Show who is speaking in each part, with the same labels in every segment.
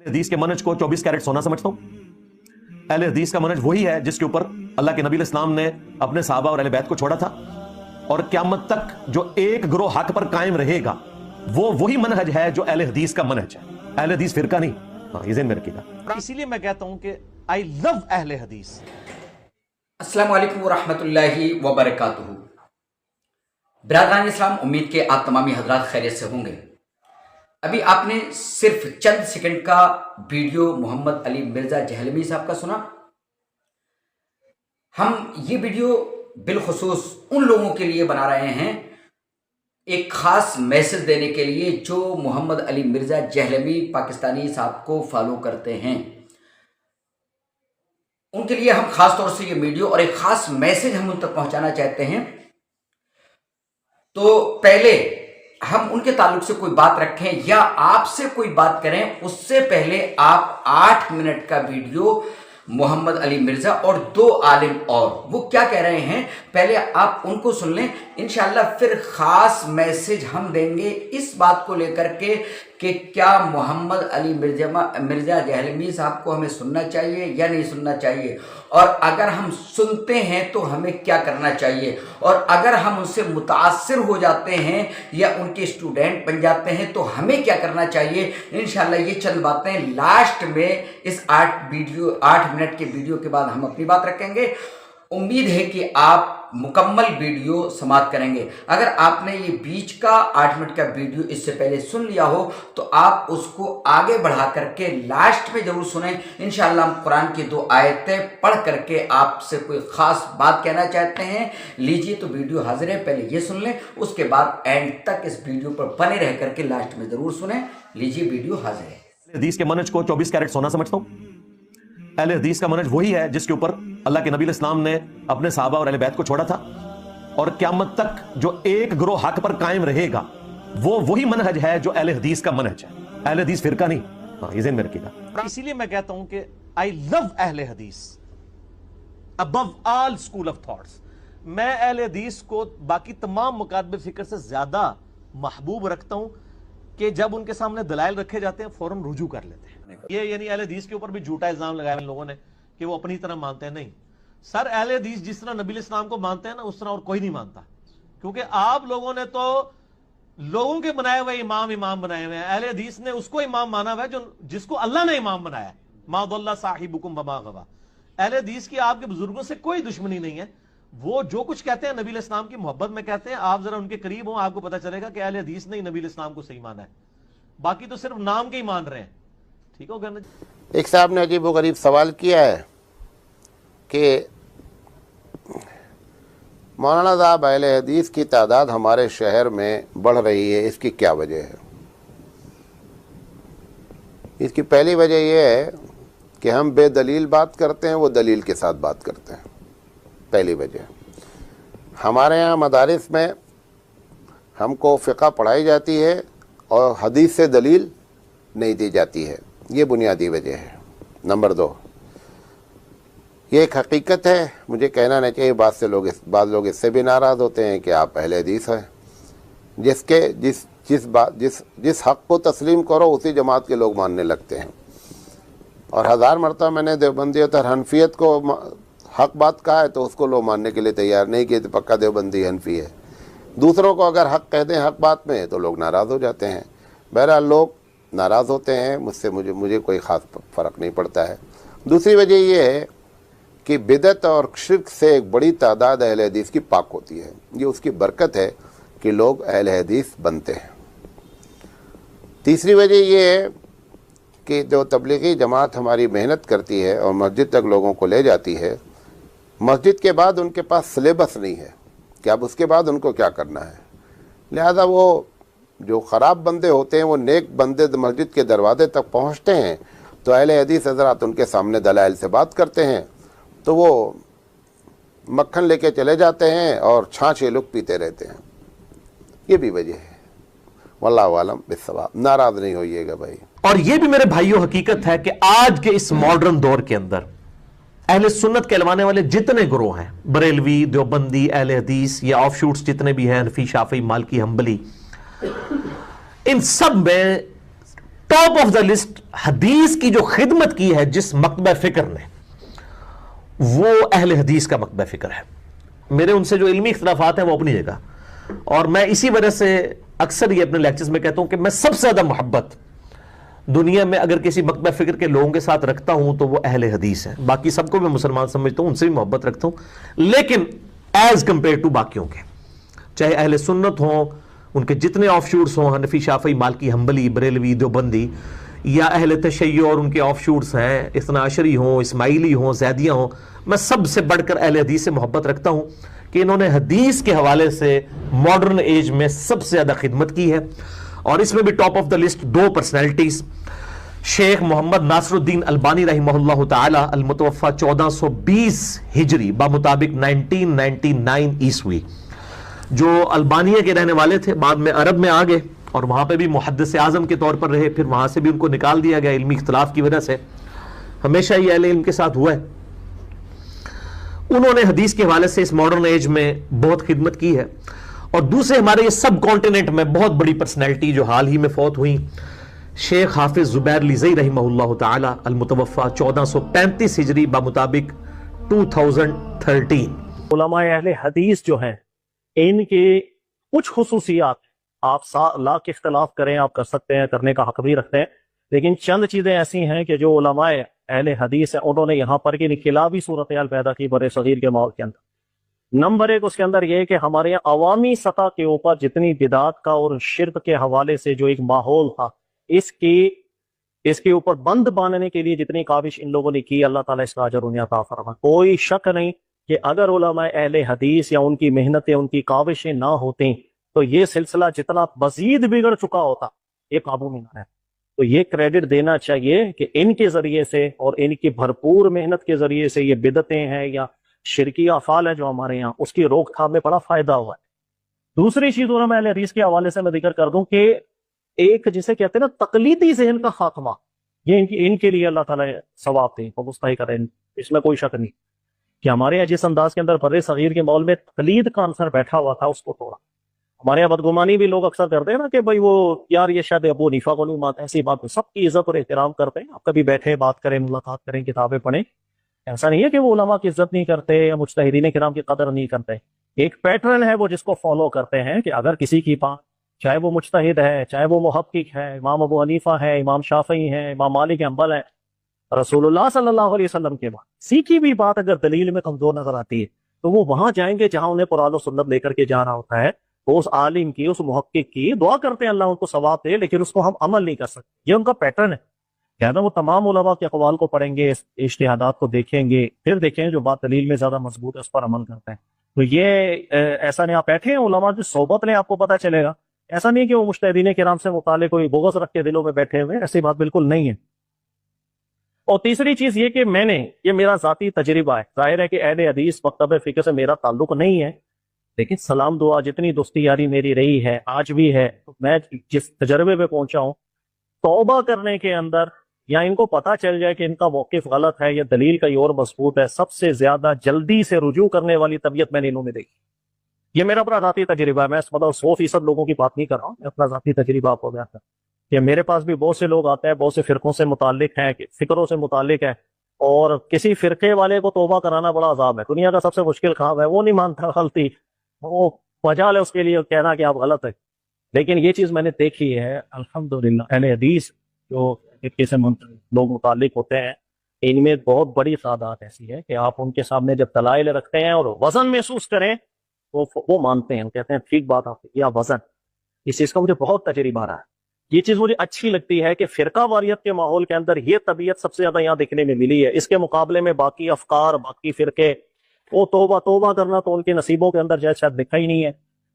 Speaker 1: हदीस के मनहज को 24 कैरेट सोना समझता हूं। अहले हदीस का मनहज वही है जिसके ऊपर अल्लाह के नबी इस्लाम ने अपने सहाबा और अहले बैत को छोड़ा था, और क़यामत तक जो एक ग्रोह हक पर कायम रहेगा वो वही मनहज है जो अहले हदीस का मनहज है, अहले हदीस फिरका नहीं। हाँ, ये ज़हन में रखिएगा।
Speaker 2: इसीलिए मैं कहता हूं कि आई लव अहले हदीस।
Speaker 3: अस्सलामु अलैकुम वरहमतुल्लाहि वबरकातुहू। बिरादरान इस्लाम, उम्मीद के आप तमामी हजरात खैरियत से होंगे। अभी आपने सिर्फ चंद सेकंड का वीडियो मोहम्मद अली मिर्जा जहलमी साहब का सुना। हम ये वीडियो बिलखुसूस उन लोगों के लिए बना रहे हैं, एक खास मैसेज देने के लिए जो मोहम्मद अली मिर्जा जहलमी पाकिस्तानी साहब को फॉलो करते हैं। उनके लिए हम खास तौर से ये वीडियो और एक खास मैसेज हम उन तक पहुंचाना चाहते हैं। तो पहले हम उनके ताल्लुक से कोई बात रखें या आपसे कोई बात करें, उससे पहले आप 8 मिनट का वीडियो मोहम्मद अली मिर्जा और 2 आलिम और वो क्या कह रहे हैं, पहले आप उनको सुन लें। इंशाअल्लाह फिर खास मैसेज हम देंगे इस बात को लेकर के कि क्या मोहम्मद अली मिर्जा जहलमी साहब को हमें सुनना चाहिए या नहीं सुनना चाहिए, और अगर हम सुनते हैं तो हमें क्या करना चाहिए, और अगर हम उनसे मुतासिर हो जाते हैं या उनके स्टूडेंट बन जाते हैं तो हमें क्या करना चाहिए। इंशाअल्लाह ये चंद बातें लास्ट में इस 8 मिनट के वीडियो के बाद हम अपनी बात रखेंगे। उम्मीद है कि आप मुकम्मल वीडियो समाप्त करेंगे। अगर आपने ये बीच का 8 मिनट का वीडियो इससे पहले सुन लिया हो तो आप उसको आगे बढ़ा करके लास्ट में जरूर सुनें। इंशाअल्लाह हम कुरान की 2 आयतें पढ़ करके आपसे कोई खास बात कहना चाहते हैं। लीजिए, तो वीडियो हाजिर है, पहले ये सुन लें, उसके बाद एंड तक इस वीडियो पर बने रह करके लास्ट में जरूर सुनें। लीजिए, वीडियो हाजिर है।
Speaker 1: हदीस के मनहज को 24 कैरेट सोना समझता हूं। अहले हदीस का मनहज वही है जिसके ऊपर अल्लाह के नबी इस्लाम ने अपने सहाबा और अहले बैत को छोड़ा था, और क़यामत तक जो एक ग्रोह हक पर कायम रहेगा वो वही मनहज है जो अहले हदीस का मनहज है, अहले हदीस फिरका नहीं। हाँ, ये ज़हन में रखिएगा।
Speaker 2: इसीलिए मैं कहता हूं कि आई लव अहले हदीस above all school of thoughts. मैं अहले हदीस को बाकी तमाम मुकातबे फिक्र से ज्यादा महबूब रखता हूं कि जब उनके सामने दलाइल रखे जाते हैं फौरन रुजू कर लेते हैं। ये यानी अहले हदीस के ऊपर भी झूठा इल्जाम लगाया इन लोगों ने कि वो अपनी तरह मानते हैं। नहीं सर, अहले हदीस जिस तरह नबी इस्लाम को मानते हैं ना, उस तरह और कोई नहीं मानता, क्योंकि आप लोगों ने तो लोगों के बनाए हुए इमाम बनाए हुए हैं। अहले हदीस ने उसको इमाम माना हुआ है जो जिसको अल्लाह ने इमाम बनाया है। मा दल्ला साहिबुकुम वमा गवा। अहले हदीस की आपके बुजुर्गों से कोई दुश्मनी नहीं है। वो जो कुछ कहते हैं नबी इस्लाम की मोहब्बत में कहते हैं। आप जरा उनके करीब हो, आपको पता चलेगा कि अहले हदीस ने नबी इस्लाम को सही माना है, बाकी तो सिर्फ नाम के ही मान रहे हैं। ठीक हो गया।
Speaker 4: एक साहब ने अजीब व गरीब सवाल किया है कि मौलाना साहब, अहले हदीस की तादाद हमारे शहर में बढ़ रही है, इसकी क्या वजह है? इसकी पहली वजह यह है कि हम बेदलील बात करते हैं, वो दलील के साथ बात करते हैं। पहली वजह, हमारे यहाँ मदारिस में हमको फ़िक़्ह पढ़ाई जाती है और हदीस से दलील नहीं दी जाती है, ये बुनियादी वजह है। नंबर 2, ये एक हकीकत है, मुझे कहना नहीं चाहिए, बाद लोग इससे भी नाराज़ होते हैं कि आप अहले हदीस हैं। जिस हक़ को तस्लीम करो उसी जमात के लोग मानने लगते हैं। और 1000 मरतबा मैंने देवबंदियत और हनफियत को हक़ बात कहा है तो उसको लोग मानने के लिए तैयार नहीं किए, तो पक्का देवबंदी हनफी है। दूसरों को अगर हक़ कहते हैं हक़ बात में तो लोग नाराज़ हो जाते हैं। बहरहाल लोग नाराज़ होते हैं मुझसे, मुझे कोई ख़ास फ़र्क नहीं पड़ता है। दूसरी वजह यह है कि बिदअत और शिर्क से एक बड़ी तादाद अहले हदीस की पाक होती है। ये उसकी बरकत है कि लोग अहले हदीस बनते हैं। तीसरी वजह यह है कि जो तबलीगी जमात हमारी मेहनत करती है और मस्जिद तक लोगों को ले जाती है, मस्जिद के बाद उनके पास सिलेबस नहीं है कि अब उसके बाद उनको क्या करना है। लिहाजा वो जो ख़राब बंदे होते हैं, वो नेक बंदे मस्जिद के दरवाजे तक पहुँचते हैं तो अहले हदीस हज़रात उनके सामने दलाइल से बात करते हैं, तो वो मक्खन लेके चले जाते हैं और छाछ लोग पीते रहते हैं। ये भी वजह है। वल्लाहु आलम बिस्सवाब। नाराज़ नहीं होइएगा भाई।
Speaker 1: और ये भी मेरे भाइयों हकीकत है कि आज के इस मॉडर्न दौर के अंदर अहले सुन्नत कहलवाने वाले जितने ग्रोह हैं, बरेलवी, देवबंदी, अहले हदीस या ऑफ शूट्स जितने भी हैं, हनफी, शाफी, मालकी, हम्बली, इन सब में
Speaker 2: ٹاپ آف دا لسٹ حدیث کی جو خدمت کی ہے جس مکتبہ فکر نے، وہ اہل حدیث کا مکتبہ فکر ہے. میرے ان سے جو علمی اختلافات ہیں وہ اپنی جگہ، اور میں اسی وجہ سے اکثر یہ اپنے لیکچرز میں کہتا ہوں کہ میں سب سے زیادہ محبت دنیا میں اگر کسی مکتبہ فکر کے لوگوں کے ساتھ رکھتا ہوں تو وہ اہل حدیث ہیں. باقی سب کو میں مسلمان سمجھتا ہوں، ان سے بھی محبت رکھتا ہوں، لیکن ایز کمپیئر ٹو باقیوں کے، چاہے اہل سنت ہوں، ان کے جتنے آف شوٹس ہوں، حنفی، شافعی، مالکی، حنبلی، بریلوی، دیوبندی، یا اہل تشیع اور ان کے آف شوٹس ہیں، اثنا عشری ہوں، اسماعیلی ہوں، زیدیہ ہوں، میں سب سے بڑھ کر اہل حدیث سے محبت رکھتا ہوں کہ انہوں نے حدیث کے حوالے سے ماڈرن ایج میں سب سے زیادہ خدمت کی ہے. اور اس میں بھی ٹاپ آف دا لسٹ دو پرسنالٹیز، شیخ محمد ناصر الدین البانی رحمہ اللہ تعالی المتوفى 1420 ہجری بمطابق 1999 عیسوی، جو البانیہ کے رہنے والے تھے، بعد میں عرب میں آ گئے اور وہاں پہ بھی محدث اعظم کے طور پر رہے، پھر وہاں سے بھی ان کو نکال دیا گیا علمی اختلاف کی وجہ سے. ہمیشہ یہ اہل علم کے ساتھ ہوا ہے. انہوں نے حدیث کے حوالے سے اس ماڈرن ایج میں بہت خدمت کی ہے. اور دوسرے ہمارے یہ سب کانٹیننٹ میں بہت بڑی پرسنالٹی جو حال ہی میں فوت ہوئی، شیخ حافظ زبیر لیزئی رحمہ اللہ تعالی المتوفى 1435 ہجری بمطابق 2013.
Speaker 5: علماء اہل حدیث جو ہیں ان کے کچھ خصوصیات آپ لاکھ اختلاف کریں، آپ کر سکتے ہیں، کرنے کا حق بھی رکھتے ہیں، لیکن چند چیزیں ایسی ہیں کہ جو علماء اہل حدیث ہیں انہوں نے یہاں پر کی انقلابی صورتحال پیدا کی بر صغیر کے ماحول کے اندر. نمبر ایک اس کے اندر یہ کہ ہمارے یہاں عوامی سطح کے اوپر جتنی بدعات کا اور شرک کے حوالے سے جو ایک ماحول تھا، اس کے اوپر بند باندھنے کے لیے جتنی کاوش ان لوگوں نے کی، اللہ تعالیٰ اس کا اجر انہیں عطا فرمائے. کوئی شک نہیں کہ اگر علماء اہل حدیث یا ان کی محنتیں، ان کی کاوشیں نہ ہوتی تو یہ سلسلہ جتنا مزید بگڑ چکا ہوتا، یہ قابو میں نہ ہے. تو یہ کریڈٹ دینا چاہیے کہ ان کے ذریعے سے اور ان کی بھرپور محنت کے ذریعے سے یہ بدعتیں ہیں یا شرکی افعال ہے جو ہمارے یہاں، اس کی روک تھام میں بڑا فائدہ ہوا ہے. دوسری چیز علماء اہل حدیث کے حوالے سے میں ذکر کر دوں کہ ایک جسے کہتے ہیں نا تقلیدی ذہن کا خاتمہ، یہ ان کے لیے اللہ تعالیٰ ثواب دیں اور مستحق کریں، اس میں کوئی شک نہیں کہ ہمارے یہاں جس انداز کے اندر بر صغیر کے ماحول میں تقلید کا عنصر بیٹھا ہوا تھا اس کو توڑا. ہمارے یہاں بدگمانی بھی لوگ اکثر کرتے ہیں نا کہ بھائی وہ یار یہ شاید ابو حنیفہ کو نہیں مانتے، ایسی بات. سب کی عزت اور احترام کرتے ہیں، آپ کبھی بیٹھے بات کریں، ملاقات کریں، کتابیں پڑھیں. ایسا نہیں ہے کہ وہ علماء کی عزت نہیں کرتے یا مجتہدین کرام کی قدر نہیں کرتے. ایک پیٹرن ہے وہ جس کو فالو کرتے ہیں کہ اگر کسی کی بات، چاہے وہ مجتہد ہے، چاہے وہ محقق ہے، امام ابو حنیفہ ہے، امام شافعی ہے، امام مالک حنبل ہے، رسول اللہ صلی اللہ علیہ وسلم کے بعد سیکھی بھی بات اگر دلیل میں کمزور نظر آتی ہے تو وہ وہاں جائیں گے جہاں انہیں قرآن و سنت لے کر کے جانا ہوتا ہے. وہ اس عالم کی، اس محقق کی دعا کرتے ہیں اللہ ان کو ثواب دے، لیکن اس کو ہم عمل نہیں کر سکتے. یہ ان کا پیٹرن ہے. کہنا وہ تمام علماء کے اقوال کو پڑھیں گے، اجتہادات کو دیکھیں گے، پھر دیکھیں جو بات دلیل میں زیادہ مضبوط ہے اس پر عمل کرتے ہیں. تو یہ ایسا نہیں آپ بیٹھے ہیں علماء کی صحبت لیں، آپ کو پتہ چلے گا. ایسا نہیں کہ وہ مجتہدین کرام سے متعلق کوئی بغض رکھ کے دلوں میں بیٹھے ہوئے، ایسی بات بالکل نہیں ہے. اور تیسری چیز یہ کہ یہ میرا ذاتی تجربہ ہے. ظاہر ہے کہ اہل حدیث مکتب فقہ سے میرا تعلق نہیں ہے، لیکن سلام دعا جتنی دوستی یاری میری رہی ہے، آج بھی ہے، میں جس تجربے پہ پہنچا ہوں، توبہ کرنے کے اندر یا ان کو پتہ چل جائے کہ ان کا موقف غلط ہے یا دلیل کا اور مضبوط ہے، سب سے زیادہ جلدی سے رجوع کرنے والی طبیعت میں نے انہوں میں دیکھی. یہ میرا اپنا ذاتی تجربہ ہے. میں 100% لوگوں کی بات نہیں کر رہا ہوں، میں اپنا ذاتی تجربہ آپ کو بیان کر رہا ہوں کہ میرے پاس بھی بہت سے لوگ آتے ہیں، بہت سے فرقوں سے متعلق ہیں، فکروں سے متعلق ہے، اور کسی فرقے والے کو توبہ کرانا بڑا عذاب ہے. دنیا کا سب سے مشکل کام ہے. وہ نہیں مانتا غلطی، وہ وجہ ہے اس کے لیے کہنا کہ آپ غلط ہے. لیکن یہ چیز میں نے دیکھی ہے الحمدللہ، اہل حدیث جو فرقے سے لوگ متعلق ہوتے ہیں، ان میں بہت بڑی تعداد ایسی ہے کہ آپ ان کے سامنے جب دلائل رکھتے ہیں اور وزن محسوس کریں وہ مانتے ہیں، کہتے ہیں ٹھیک بات آپ کی، یا وزن. اس چیز کا مجھے بہت تجربہ رہا ہے. یہ چیز مجھے اچھی لگتی ہے کہ فرقہ واریت کے ماحول کے اندر یہ طبیعت سب سے زیادہ یہاں دیکھنے میں ملی ہے. اس کے مقابلے میں باقی افکار، باقی فرقے، وہ توبہ کرنا تو ان کے نصیبوں کے اندر شاید لکھا ہی نہیں ہے،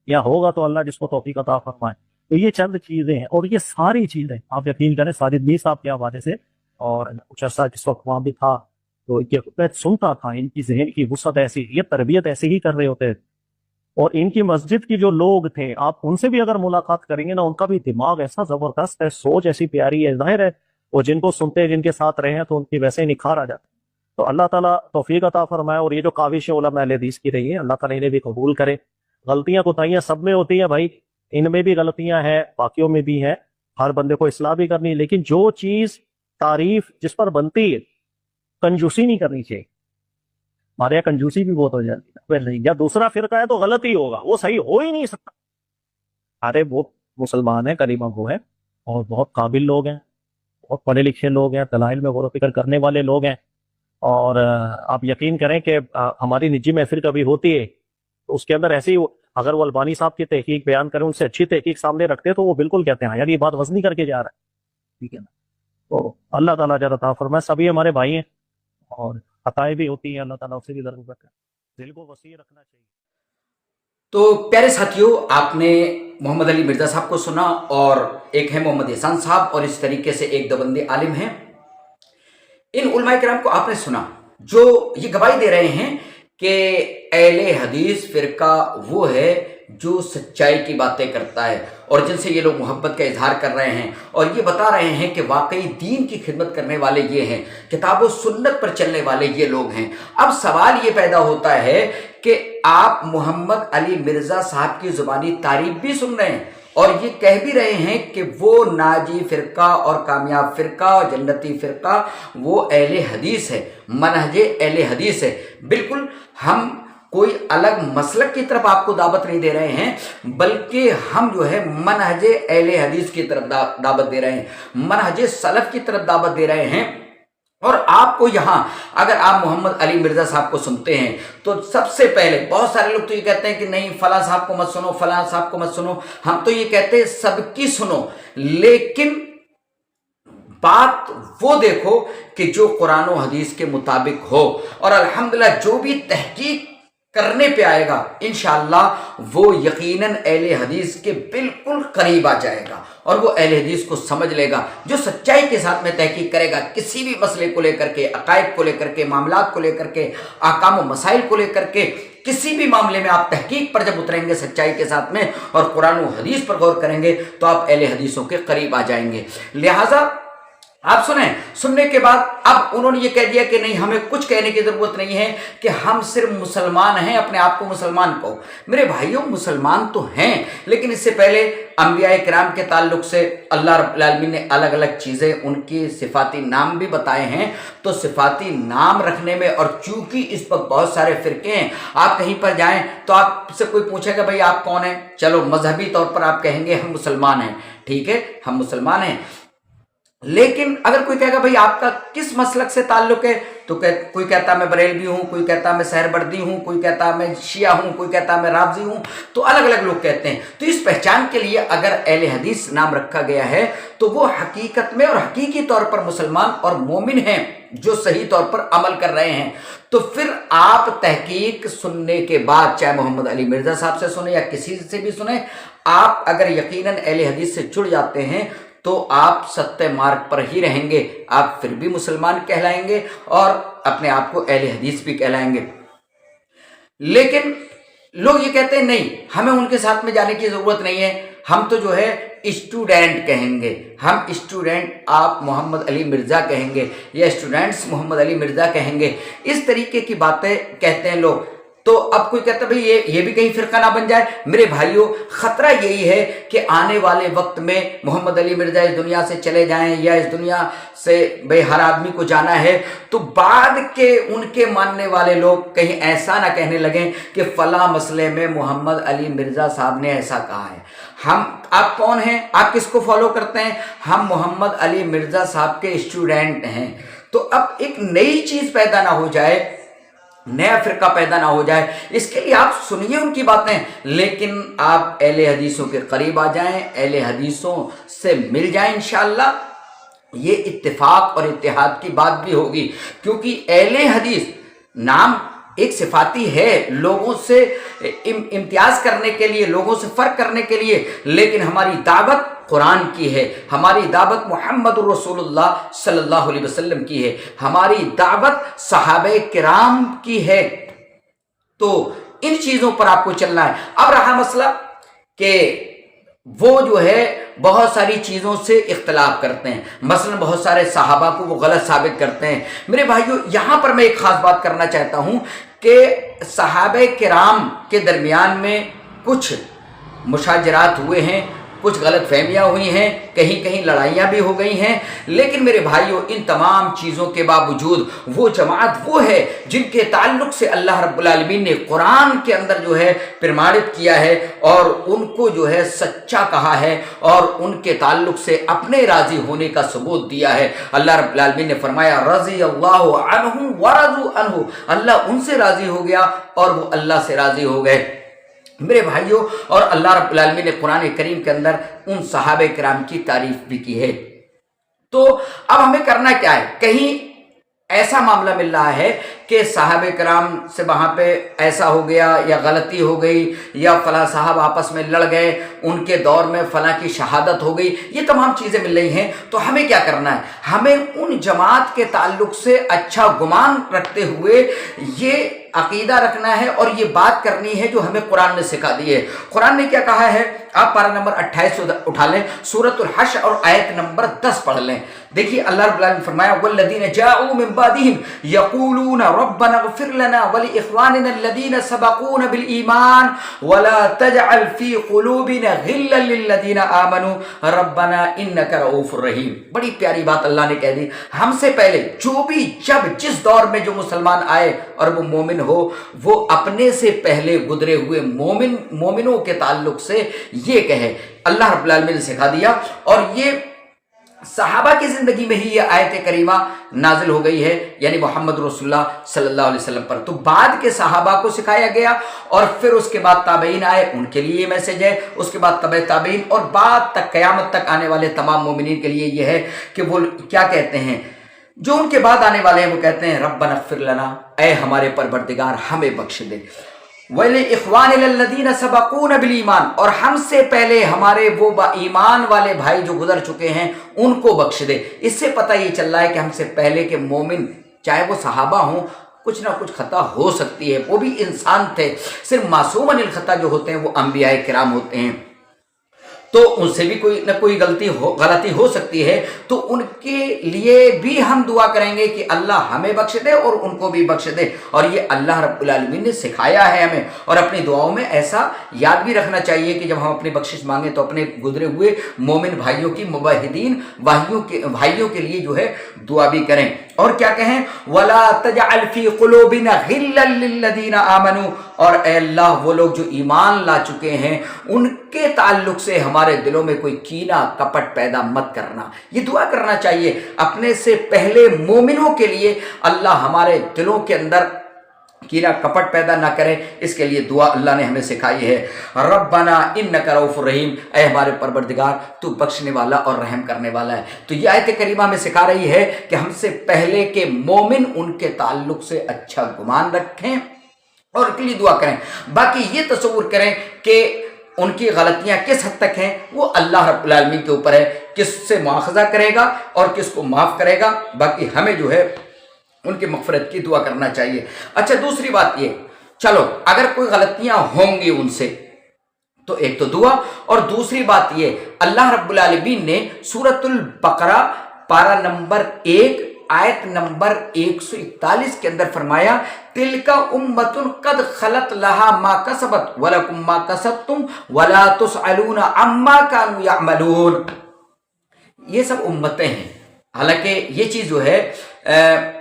Speaker 5: یا ہوگا تو اللہ جس کو توفیق عطا فرمائے. تو یہ چند چیزیں ہیں، اور یہ ساری چیزیں آپ یقین کریں ساجد میر صاحب کے حوالے سے، اور کچھ عرصہ جس وقت وہاں بھی تھا تو یہ سنتا تھا، ان کی ذہن کی وسعت ایسی، یہ تربیت ایسی ہی کر رہے ہوتے. اور ان کی مسجد کی جو لوگ تھے، آپ ان سے بھی اگر ملاقات کریں گے نا، ان کا بھی دماغ ایسا زبردست ہے، سوچ ایسی پیاری ہے. ظاہر ہے وہ جن کو سنتے ہیں، جن کے ساتھ رہے ہیں تو ان کی ویسے ہی نکھار آ جاتے. تو اللہ تعالیٰ توفیق عطا فرمائے. اور یہ جو کاوش علماء اہل حدیث کی رہی ہے، اللہ تعالیٰ انہیں بھی قبول کرے. غلطیاں کوتاہیاں سب میں ہوتی ہیں بھائی، ان میں بھی غلطیاں ہیں، باقیوں میں بھی ہیں. हर बंदे को इस्लाह भी करनी है, लेकिन जो चीज तारीफ जिस पर बनती है, कंजूसी नहीं करनी चाहिए। हमारे यहाँ कंजूसी भी बहुत हो जाती है। फिर नहीं, या दूसरा फिरका है तो गलत ही होगा, वो सही हो ही नहीं सकता। अरे वो मुसलमान है, करीमा वो है, और बहुत काबिल लोग हैं, बहुत पढ़े लिखे लोग हैं, दलाइल में गौर व फिक्र करने वाले लोग हैं। और आप यकीन करें कि हमारी निजी महफिल कभी होती है तो उसके अंदर ऐसी, अगर वो अल्बानी साहब की तहकीक बयान करें, उनसे अच्छी तहकीक सामने रखते तो वो बिल्कुल कहते हैं यार ये बात वजनी करके जा रहा है, ठीक है ना। तो अल्लाह ताला जरा अता फरमाए, सभी हमारे भाई हैं और खताएं भी होती हैं, अल्लाह ताला उससे भी दरगुजर करे। दिल को वसी रखना चाहिए।
Speaker 3: तो प्यारे साथियों, आपने मोहम्मद अली मिर्जा साहब को सुना, और एक है मोहम्मद एहसान साहब, और इस तरीके से एक दबंदी आलिम हैं। इन उलमाए किराम को आपने सुना जो ये गवाही दे रहे हैं कि अहले हदीस फिरका वो है जो सच्चाई की बातें करता है, और जिनसे ये लोग मोहब्बत का इजहार कर रहे हैं, और ये बता रहे हैं कि वाकई दीन की खिदमत करने वाले ये हैं, किताब व सुन्नत पर चलने वाले ये लोग हैं। अब सवाल ये पैदा होता है कि आप मोहम्मद अली मिर्जा साहब की जुबानी तारीफ भी सुन रहे हैं, और ये कह भी रहे हैं कि वो नाजी फिरका और कामयाब फिरका और जन्नती फिरका वो अहले हदीस है, मनहजे अहले हदीस है। बिल्कुल हम कोई अलग मसलक की तरफ आपको दावत नहीं दे रहे हैं, बल्कि हम जो है मनहजे अहले हदीस की तरफ दावत दे रहे हैं, मनहजे सलफ की तरफ दावत दे रहे हैं। और आपको यहां अगर आप मोहम्मद अली मिर्जा साहब को सुनते हैं तो सबसे पहले, बहुत सारे लोग तो ये कहते हैं कि नहीं फलां साहब को मत सुनो, फलां साहब को मत सुनो, हम तो ये कहते हैं सबकी सुनो, लेकिन बात वो देखो कि जो कुरान और हदीस के मुताबिक हो, और अल्हम्दुलिल्लाह जो भी तहकीक करने पे आएगा इंशाअल्लाह वो यकीनन अहले हदीस के बिल्कुल करीब आ जाएगा, और वो अहले हदीस को समझ लेगा। जो सच्चाई के साथ में तहकीक करेगा किसी भी मसले को लेकर के, अकायद को लेकर के, मामलात को लेकर के, आकाम व मसाइल को लेकर के, किसी भी मामले में आप तहकीक पर जब उतरेंगे सच्चाई के साथ में और कुरान व हदीस पर गौर करेंगे तो आप अहले हदीसों के करीब आ जाएंगे। लिहाजा आप सुनने के बाद अब उन्होंने ये कह दिया कि नहीं, हमें कुछ कहने की जरूरत नहीं है कि हम सिर्फ मुसलमान हैं, अपने आप को मुसलमान कहो। मेरे भाइयों, मुसलमान तो हैं, लेकिन इससे पहले अंबिया किराम के ताल्लुक से अल्लाह रब्बुल आलमीन ने अलग अलग चीज़ें, उनकी सिफाती नाम भी बताए हैं। तो सिफाती नाम रखने में, और चूंकि इस वक्त बहुत सारे फिरके हैं, आप कहीं पर जाएं तो आपसे कोई पूछेगा भाई आप कौन हैं, चलो मजहबी तौर पर आप कहेंगे हम मुसलमान हैं, ठीक है हम मुसलमान हैं। लेकिन अगर कोई कहेगा भाई आपका किस मसलक से ताल्लुक है, तो कोई कहता मैं बरेलवी हूं, कोई कहता मैं सहरवर्दी हूं, कोई कहता मैं शिया हूं, कोई कहता मैं राफजी हूं, तो अलग अलग लोग कहते हैं। तो इस पहचान के लिए अगर अहले हदीस नाम रखा गया है तो वो हकीकत में और हकीकी तौर पर मुसलमान और मोमिन हैं जो सही तौर पर अमल कर रहे हैं। तो फिर आप तहकीक सुनने के बाद, चाहे मोहम्मद अली मिर्जा साहब से सुने या किसी से भी सुने, आप अगर यकीनन अहले हदीस से जुड़ जाते हैं तो आप सत्य मार्ग पर ही रहेंगे, आप फिर भी मुसलमान कहलाएंगे और अपने आप को अहले हदीस भी कहलाएंगे। लेकिन लोग ये कहते हैं नहीं, हमें उनके साथ में जाने की जरूरत नहीं है, हम तो जो है स्टूडेंट कहेंगे, हम स्टूडेंट आप मोहम्मद अली मिर्जा कहेंगे या स्टूडेंट्स मोहम्मद अली मिर्जा कहेंगे, इस तरीके की बातें कहते हैं लोग। तो अब कोई कहता है भाई ये भी कहीं फिरका ना बन जाए। मेरे भाइयों, खतरा यही है कि आने वाले वक्त में मोहम्मद अली मिर्जा इस दुनिया से चले जाएं, या इस दुनिया से भाई हर आदमी को जाना है, तो बाद के उनके मानने वाले लोग कहीं ऐसा ना कहने लगें कि फला मसले में मोहम्मद अली मिर्जा साहब ने ऐसा कहा है। आप कौन हैं, आप किसको फॉलो करते हैं? हम मोहम्मद अली मिर्जा साहब के स्टूडेंट हैं। तो अब एक नई चीज पैदा ना हो जाए, नया फिरका पैदा ना हो जाए, इसके लिए आप सुनिए उनकी बातें, लेकिन आप अहले हदीसों के करीब आ जाएं, अहले हदीसों से मिल जाएं इंशाअल्लाह। ये इत्तेफाक और इत्तेहाद की बात भी होगी, क्योंकि अहले हदीस नाम एक सिफाती है लोगों से इम्तियाज करने के लिए, लोगों से फर्क करने के लिए, लेकिन हमारी दावत कुरान की है, हमारी दावत मोहम्मद रसूलुल्लाह सल्लल्लाहु अलैहि वसल्लम की है, हमारी दावत सहाबे किराम की है। तो इन चीजों पर आपको चलना है। अब रहा मसला कि वो जो है बहुत सारी चीज़ों से इख्तलाफ करते हैं, मसलन बहुत सारे सहाबा को वो गलत साबित करते हैं। मेरे भाइयों, यहाँ पर मैं एक ख़ास बात करना चाहता हूँ कि सहाबे किराम के दरमियान में कुछ मुशाजरात हुए हैं, कुछ गलत फहमियाँ हुई हैं, कहीं कहीं लड़ाइयाँ भी हो गई हैं, लेकिन मेरे भाइयों इन तमाम चीज़ों के बावजूद वो जमात वो है जिनके ताल्लुक से अल्लाह रब्बुल आलमीन ने कुरान के अंदर जो है प्रमाणित किया है और उनको जो है सच्चा कहा है और उनके ताल्लुक से अपने राजी होने का सबूत दिया है। अल्लाह रब्बुल आलमीन ने फरमाया रज़ी अल्लाहु अन्हु व रज़ू अन्हु, अल्लाह उनसे राजी हो गया और वो अल्लाह से राजी हो गए। मेरे भाइयों, और अल्लाह रब्बुल आलमीन ने कुरान करीम के अंदर उन सहाबे किराम की तारीफ भी की है। तो अब हमें करना क्या है? कहीं ऐसा मामला मिल रहा है कि साहबे कराम से वहाँ पे ऐसा हो गया या गलती हो गई या फला साहब आपस में लड़ गए, उनके दौर में फला की शहादत हो गई, ये तमाम चीज़ें मिल रही हैं। तो हमें क्या करना है? हमें उन जमात के ताल्लुक से अच्छा गुमान रखते हुए ये अकीदा रखना है और ये बात करनी है जो हमें कुरान ने सिखा दी है। कुरान ने क्या कहा है? आप पारा नंबर 28 उठा लें, सूरतुल हश्र और आयत नंबर 10 पढ़ लें। देखिए अल्लाह रब्बुल आलमीन फरमाया वल्लज़ीना जाऊ मिन बादिहिम यक़ूलूना रब्बना इग़फ़िर लना व लिइख़वानिना अल्लज़ीना सबक़ूना बिल ईमान वला तजअल फ़ी क़ुलूबिना ग़िल्लन लिल्लज़ीना आमनू रब्बना इन्नका रऊफ़ुर रहीम। बड़ी प्यारी बात अल्लाह ने कह दी। हमसे पहले जो भी जब जिस दौर में जो मुसलमान आए और वो मोमिन हो, वो अपने से पहले गुजरे हुए मोमिनों के ताल्लुक से ये कहे। अल्लाह रब्बुल आलमीन ने सिखा दिया और ये सहाबा की जिंदगी में ही ये आयत करीमा नाजिल हो गई है, यानी मोहम्मद रसूलुल्लाह सल्लल्लाहु अलैहि वसल्लम पर। तो बाद के सहाबा को सिखाया गया और फिर उसके बाद ताबईन आए, उनके लिए ये मैसेज है। उसके बाद तबे ताबईन और बाद तक क़यामत तक आने वाले तमाम मोमिनीन के लिए ये है कि वो क्या कहते हैं, जो उनके बाद आने वाले हैं वो कहते हैं रब्बना इग़फ़िर लना, ऐ हमारे परवरदिगार हमें बख्श दे, वली इख़वानिल्लज़ीना सबक़ूना बिल ईमान, और हमसे पहले हमारे वो ईमान वाले भाई जो गुजर चुके हैं उनको बख्श दे। इससे पता ये चल रहा है कि हमसे पहले के मोमिन चाहे वो सहाबा हों, कुछ ना कुछ खता हो सकती है, वो भी इंसान थे। सिर्फ मासूम अनिल खता जो होते हैं वो अंबिया किराम होते हैं, तो उनसे भी कोई ना कोई गलती हो सकती है। तो उनके लिए भी हम दुआ करेंगे कि अल्लाह हमें बख्श दे और उनको भी बख्श दे। और ये अल्लाह रब्बुल आलमीन ने सिखाया है हमें, और अपनी दुआओं में ऐसा याद भी रखना चाहिए कि जब हम अपनी बख्शिश मांगे तो अपने गुजरे हुए मोमिन भाइयों की मुवाहिदीन भाइयों के लिए जो है दुआ भी करें। और क्या कहें? वला तजअल फी क़ुलूबिना ग़िल्लन लिल्लज़ीना आमनू, और ऐ अल्लाह वो लोग जो ईमान ला चुके हैं उनके ताल्लुक से हमारे दिलों में कोई कीना कपट पैदा मत करना। ये दुआ करना चाहिए अपने से पहले मोमिनों के लिए, अल्लाह हमारे दिलों के अंदर कीना कपट पैदा ना करे, इसके लिए दुआ अल्लाह ने हमें सिखाई है। रब्बना इन्नका रऊफ़ुर रहीम, ऐ हमारे परवरदिगार तू बख्शने वाला और रहम करने वाला है। तो ये आयत करीमा में सिखा रही है कि हमसे पहले के मोमिन उनके ताल्लुक से अच्छा गुमान रखें और उनके लिए दुआ करें। बाकी ये तसव्वुर करें कि उनकी गलतियां किस हद तक हैं वो अल्लाह रब्बुल आलमीन के ऊपर है, किससे मुआखज़ा करेगा और किसको माफ़ करेगा। बाकी हमें जो है उनकी मग़फ़िरत की दुआ करना चाहिए। अच्छा, दूसरी बात ये, चलो अगर कोई गलतियां होंगी उनसे तो एक तो दुआ, और दूसरी बात ये अल्लाह रब्बुल आलमीन ने सूरतुल बकरा पारा नंबर 1 आयत नंबर 141 के अंदर फरमाया तिलका उम्मतुन कद खलत लहा मा कसबत वलकुम मा कसबतुम वला तुसअलूना अम्मा कानू यअमलून। ये सब उम्मतें हैं। हालांकि ये चीज़ जो है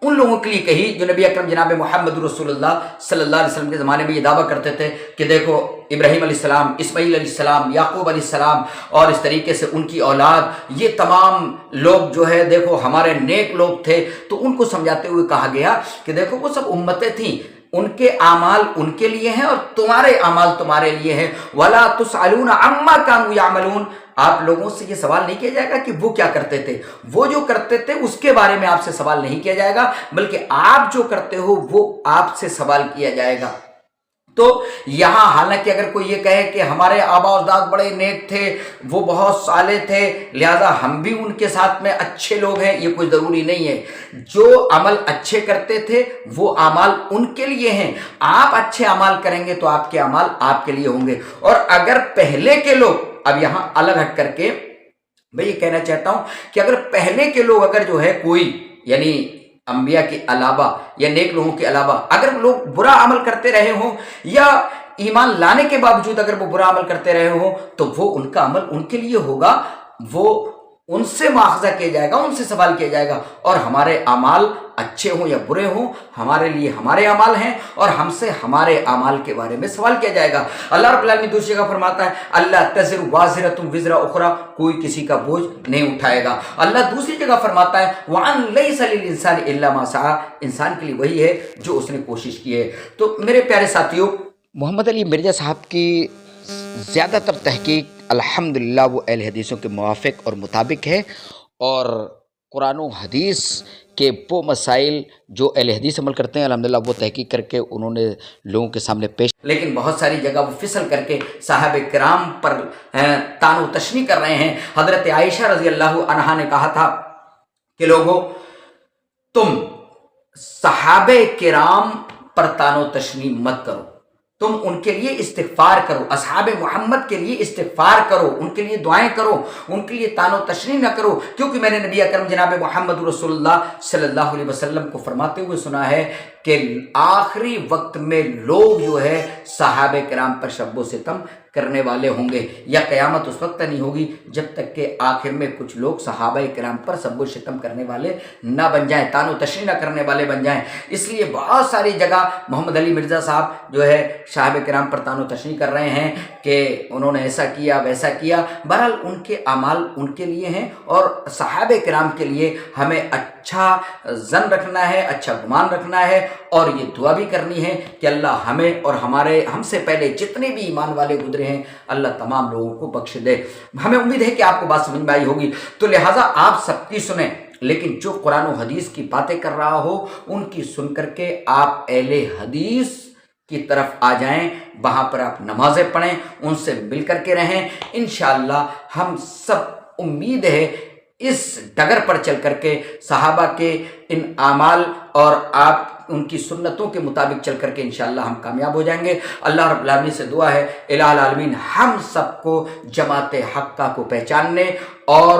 Speaker 3: उन लोगों के लिए कही जो नबी अकरम जनाब मोहम्मद रसूलुल्लाह सल्लल्लाहु अलैहि वसल्लम के ज़माने में ये दावा करते थे कि देखो इब्राहीम अलैहिस्सलाम, इस्माईल अलैहिस्सलाम, याकूब अलैहिस्सलाम और इस तरीके से उनकी औलाद, ये तमाम लोग जो है देखो हमारे नेक लोग थे। तो उनको समझाते हुए कहा गया कि देखो वो सब उम्मतें थीं, उनके आमाल उनके लिए हैं और तुम्हारे आमाल तुम्हारे लिए हैं। वला तुसअलूना अम्मा कानू यामलून, आप लोगों से ये सवाल नहीं किया जाएगा कि वो क्या करते थे, वो जो करते थे उसके बारे में आपसे सवाल नहीं किया जाएगा, बल्कि आप जो करते हो वो आपसे सवाल किया जाएगा। तो यहाँ हालांकि अगर कोई ये कहे कि हमारे आबा अजदाद बड़े नेक थे, वो बहुत साले थे, लिहाजा हम भी उनके साथ में अच्छे लोग हैं, ये कोई ज़रूरी नहीं है। जो अमल अच्छे करते थे वो अमाल उनके लिए हैं। आप अच्छे अमाल करेंगे तो आपके अमाल आपके लिए होंगे। और अगर पहले के लोग, अब यहाँ अलग हट करके मैं ये कहना चाहता हूँ कि अगर पहले के लोग अगर जो है कोई यानी अंबिया के अलावा या नेक लोगों के अलावा अगर लोग बुरा अमल करते रहे हों या ईमान लाने के बावजूद अगर वो बुरा अमल करते रहे हो तो वो उनका अमल उनके लिए होगा, वो उनसे मुआखजा किया जाएगा, उनसे सवाल किया जाएगा। और हमारे अमाल अच्छे हों या बुरे हों, हमारे लिए हमारे अमाल हैं और हमसे हमारे अमाल के बारे में सवाल किया जाएगा। अल्लाह रब्बुल आलमीन दूसरी जगह फरमाता है अल्लाह तज़िरु वाज़िरतुन विज़रा उख़रा, कोई किसी का बोझ नहीं उठाएगा। अल्लाह दूसरी जगह फरमाता है वअन लैसा लिल इंसानि इल्ला मा सआ, इंसान के लिए वही है जो उसने कोशिश की है। तो मेरे प्यारे साथियों,
Speaker 6: मोहम्मद अली मिर्ज़ा साहब की ज़्यादातर तहकीक अल्हम्दुलिल्लाह वो अहले हदीसों के मुवाफ़िक और मुताबिक है, और कुरान और हदीस के वो मसाइल जो अहले हदीस अमल करते हैं अल्हम्दुलिल्लाह वो तहकीक करके उन्होंने लोगों के सामने पेश।
Speaker 3: लेकिन बहुत सारी जगह वो फिसल करके साहब किराम पर तानो तशनी कर रहे हैं। हज़रत आयशा रज़ी अल्लाह अन्हा ने कहा था कि लोगों, तुम सहाबे किराम पर तानो तशनी मत करो, तुम उनके लिए इस्तिग़फ़ार करो, असहाबे मोहम्मद के लिए इस्तिग़फ़ार करो, उनके लिए दुआएं करो, उनके लिए तानो तशनी न करो। क्योंकि मैंने नबी अकरम जनाब मोहम्मद रसूलुल्लाह सल्लल्लाहु अलैहि वसल्लम को फरमाते हुए सुना है कि आखिरी वक्त में लोग जो है सहाबे किराम पर शब्बो सितम करने वाले होंगे, या क़यामत उस वक्त नहीं होगी जब तक कि आखिर में कुछ लोग सहाबाए किराम पर सब्बो सितम करने वाले ना बन जाएं, तानो तशनी ना करने वाले बन जाएं। इसलिए बहुत सारी जगह मोहम्मद अली मिर्ज़ा साहब जो है सहाबाए किराम पर तानो तशनी कर रहे हैं कि उन्होंने ऐसा किया वैसा किया। बहरहाल उनके अमाल उनके लिए हैं और सहाबाए किराम के लिए हमें अच्छा ज़न रखना है, अच्छा गुमान रखना है और ये दुआ भी करनी है कि अल्लाह हमें और हमारे हमसे पहले जितने भी ईमान वाले गुजरे हैं अल्लाह तमाम लोगों को बख्श दे। हमें उम्मीद है कि आपको बात समझ में आई होगी, तो लिहाजा आप सबकी सुने, लेकिन जो कुरान और हदीस की बातें कर रहा हो उनकी सुन करके आप अहले हदीस की तरफ आ जाएं, वहाँ पर आप नमाज़ें पढ़ें, उनसे मिल करके रहें। इंशाअल्लाह हम सब उम्मीद है इस डगर पर चल करके सहाबा के इन आमाल और आप उनकी सुन्नतों के मुताबिक चल करके इंशाअल्लाह हम कामयाब हो जाएंगे। अल्लाह रब्बुल आलमीन से दुआ है इलाहुल आलमीन हम सबको जमात हक्का को पहचानने और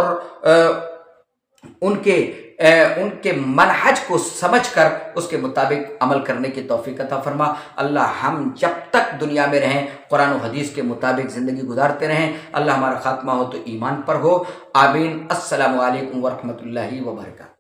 Speaker 3: उनके मनहज को समझकर उसके मुताबिक अमल करने की तौफीक अता फरमा। अल्लाह हम जब तक दुनिया में रहें कुरान और हदीस के मुताबिक ज़िंदगी गुजारते रहें। अल्लाह हमारा खात्मा हो तो ईमान पर हो। आमीन। अस्सलामु अलैकुम व रहमतुल्लाहि व बरकातहू।